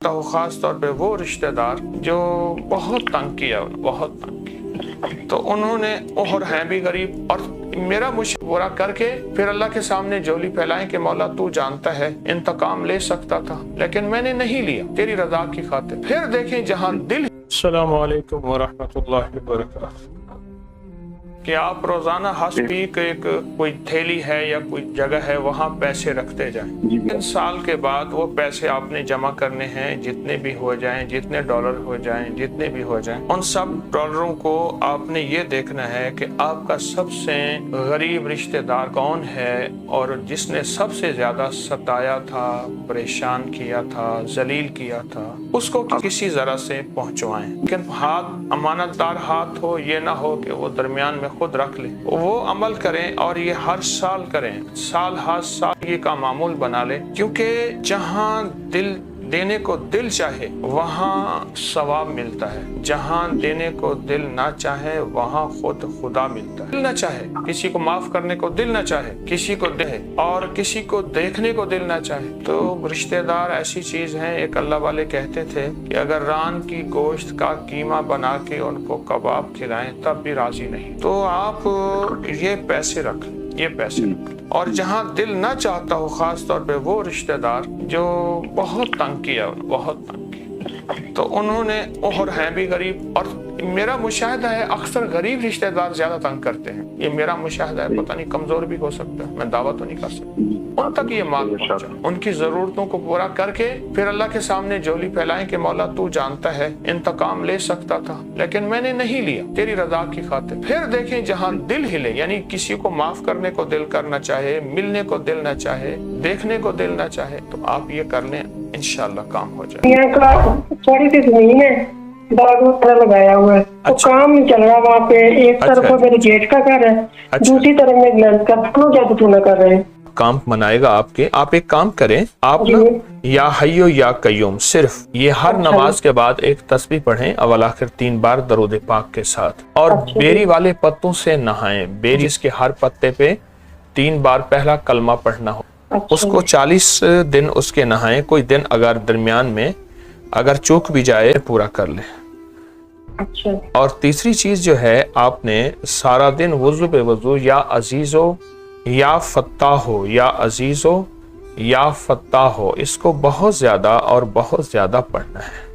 तो ख़ास तौर पे वो रिश्तेदार जो बहुत तंग किया, बहुत तंग किया, तो उन्होंने और हैं भी गरीब और मेरा मुशवरा करके फिर अल्लाह के सामने झोली फैलाएं कि मौला तू जानता है इंतकाम ले सकता था लेकिन मैंने नहीं लिया तेरी रजा की खातिर। फिर देखें जहां दिल। अस्सलाम वालेकुम वरहमतुल्लाहि वबरकातुहू। कि आप रोजाना हस्बी के एक कोई थैली है या कोई जगह है वहाँ पैसे रखते जाएं। 3 साल के बाद वो पैसे आपने जमा करने हैं, जितने भी हो जाएं, जितने डॉलर हो जाएं, जितने भी हो जाएं, उन सब डॉलरों को आपने ये देखना है कि आपका सबसे गरीब रिश्तेदार कौन है और जिसने सबसे ज्यादा सताया था, परेशान किया था, जलील किया था, उसको किसी जरा से पहुंचवाएं। लेकिन हाथ अमानतदार हाथ हो, ये ना हो कि वो दरमियान में खुद रख ले। वो अमल करें और ये हर साल करें, साल हर साल ये का मामूल बना ले, क्योंकि जहां दिल देने को दिल चाहे वहाँ सवाब मिलता है, जहाँ देने को दिल ना चाहे वहाँ खुद खुदा मिलता है। दिल ना चाहे, किसी को माफ करने को दिल ना चाहे, किसी को दे और किसी को देखने को दिल ना चाहे, तो रिश्तेदार ऐसी चीज है। एक अल्लाह वाले कहते थे कि अगर रान की गोश्त का कीमा बना के उनको कबाब खिलाएं तब भी राजी नहीं। तो आप ये पैसे रख लें, ये पैसे रख। और जहाँ दिल ना चाहता हो, खास तौर पे वो रिश्तेदार जो बहुत तंग किया, बहुत तंग किया, तो उन्होंने और हैं भी गरीब और मेरा मुशाहिदा है अक्सर गरीब रिश्तेदार ज्यादा तंग करते हैं। ये मेरा मुशाहिदा है, पता नहीं कमजोर भी हो सकता है, मैं दावा तो नहीं कर सकता। उन तक ये माल पहुंचा, उनकी जरूरतों को पूरा करके फिर अल्लाह के सामने झोली फैलाएं कि मौला तू जानता है इंतकाम ले सकता था लेकिन मैंने नहीं लिया तेरी रजा की खातिर। फिर देखें जहां दिल हिले, यानी किसी को माफ करने को दिल करना चाहे, मिलने को दिल ना चाहे, देखने को दिल ना चाहे, तो आप ये कर लें, इंशाल्लाह काम हो जाए। थोड़ी सी जमीन है, लगाया हुआ है, तो काम नहीं चल रहा वहाँ पे। एक तरफ मेरे गेट का घर है, दूसरी तरफ में ग्लैंड का, दोनों जादू कर रहे हैं। काम मनाएगा आपके। आप एक काम करें, आप ना या हय्यो या कय्यूम सिर्फ ये हर नमाज के बाद एक तस्बीह पढ़ें अव्वल आखिर 3 बार दरूद पाक के साथ, और बेरी वाले पत्तों से नहाएं। बेरी इसके हर पत्ते पे 3 बार पहला कलमा पढ़ना हो, उसको 40 दिन उसके नहाएं। कोई दिन अगर दरमियान में अगर चूक भी जाए पूरा कर ले। और तीसरी चीज जो है, आपने सारा दिन वुजू पे वुजू या अजीजो या फत्ता हो, या अजीजो या फत्ता हो, इसको बहुत ज्यादा और बहुत ज्यादा पढ़ना है।